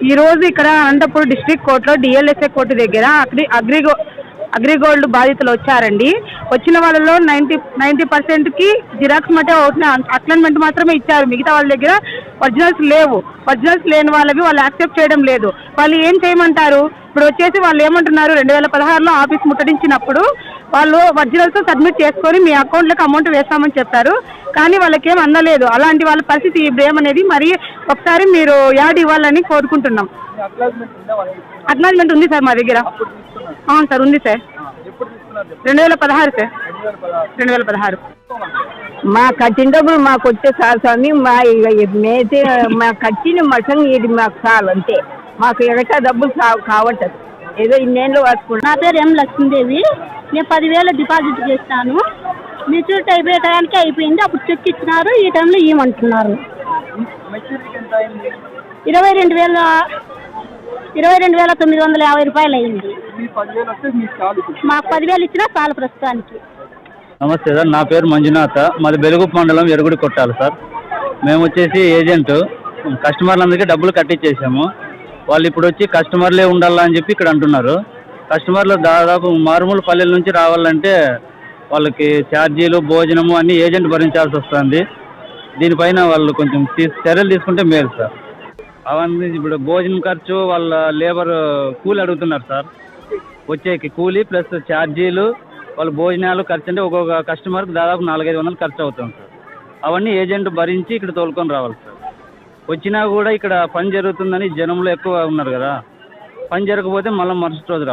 ఈ రోజు ఇక్కడ అనంతపూర్ డిస్ట్రిక్ట్ కోర్టులో డిఎల్ఎస్ఏ కోర్టు దగ్గర అగ్రిగోల్డ్ బాధితులు వచ్చారండి. వచ్చిన వాళ్ళలో 90% జిరాక్స్ మటే అవుతున్న అక్లైన్మెంట్ మాత్రమే ఇచ్చారు. మిగతా వాళ్ళ దగ్గర ఒరిజినల్స్ లేవు. ఒరిజినల్స్ లేని వాళ్ళవి వాళ్ళు యాక్సెప్ట్ చేయడం లేదు. వాళ్ళు ఏం చేయమంటారు? ఇప్పుడు వచ్చేసి వాళ్ళు ఏమంటున్నారు, 2016లో ఆఫీస్ ముట్టడించినప్పుడు వాళ్ళు ఒరిజినల్స్ సబ్మిట్ చేసుకొని మీ అకౌంట్లోకి అమౌంట్ వేస్తామని చెప్పారు. కానీ వాళ్ళకేం అందలేదు. అలాంటి వాళ్ళ పరిస్థితి భయం అనేది మరి ఒకసారి మీరు యాడ్ ఇవ్వాలని కోరుకుంటున్నాం. అక్నాలజ్మెంట్ ఉంది సార్ మా దగ్గర. అవును సార్, ఉంది సార్. 2016 సార్, 2016. మాకు కట్టిన డబ్బులు మాకు వచ్చే సార్ స్వామి. మేతే మాకు కట్టిన మటన్ ఇది మాకు చాలు అంతే. మాకు ఎగటా డబ్బులు కావట్లేదు. ఏదో ఇన్నేళ్ళు వాడుకుంటాం. నా పేరు ఎం లక్ష్మీదేవి. నేను 10,000 డిపాజిట్ చేస్తాను. మెచ్యూరిటీ అయిపోయే టైంకి అయిపోయింది. అప్పుడు చెక్ ఇచ్చినారు. ఈ టైంలో ఇవ్వమంటున్నారు. 22,950 రూపాయలు అయింది. మాకు 10,000 ఇచ్చినా చాలు ప్రస్తుతానికి. నమస్తే సార్, నా పేరు మంజునాథ. మాది బెలుగుప్ప మండలం ఎరుగుడి కొట్టాలి సార్. మేము వచ్చేసి ఏజెంట్. కస్టమర్లందరికీ డబ్బులు కట్టించేసాము. వాళ్ళు ఇప్పుడు వచ్చి కస్టమర్లే ఉండాలా అని చెప్పి ఇక్కడ అంటున్నారు. కస్టమర్లు దాదాపు మారుమూల పల్లెల నుంచి రావాలంటే వాళ్ళకి ఛార్జీలు, భోజనము అన్నీ ఏజెంట్ భరించాల్సి వస్తుంది. దీనిపైన వాళ్ళు కొంచెం చర్యలు తీసుకుంటే మేలు సార్. అవన్నీ ఇప్పుడు భోజనం ఖర్చు, వాళ్ళ లేబర్ కూలి అడుగుతున్నారు సార్. వచ్చేకి కూలి ప్లస్ ఛార్జీలు, వాళ్ళ భోజనాలు ఖర్చు అంటే ఒక్కొక్క కస్టమర్కి దాదాపు 400-500 ఖర్చు అవుతుంది సార్. అవన్నీ ఏజెంట్ భరించి ఇక్కడ తోలుకొని రావాలి సార్. వచ్చినా కూడా ఇక్కడ పని జరుగుతుందని జనంలో ఎక్కువ ఉన్నారు కదా. పని జరగకపోతే మళ్ళీ మరుసటి రోజు రావాలి.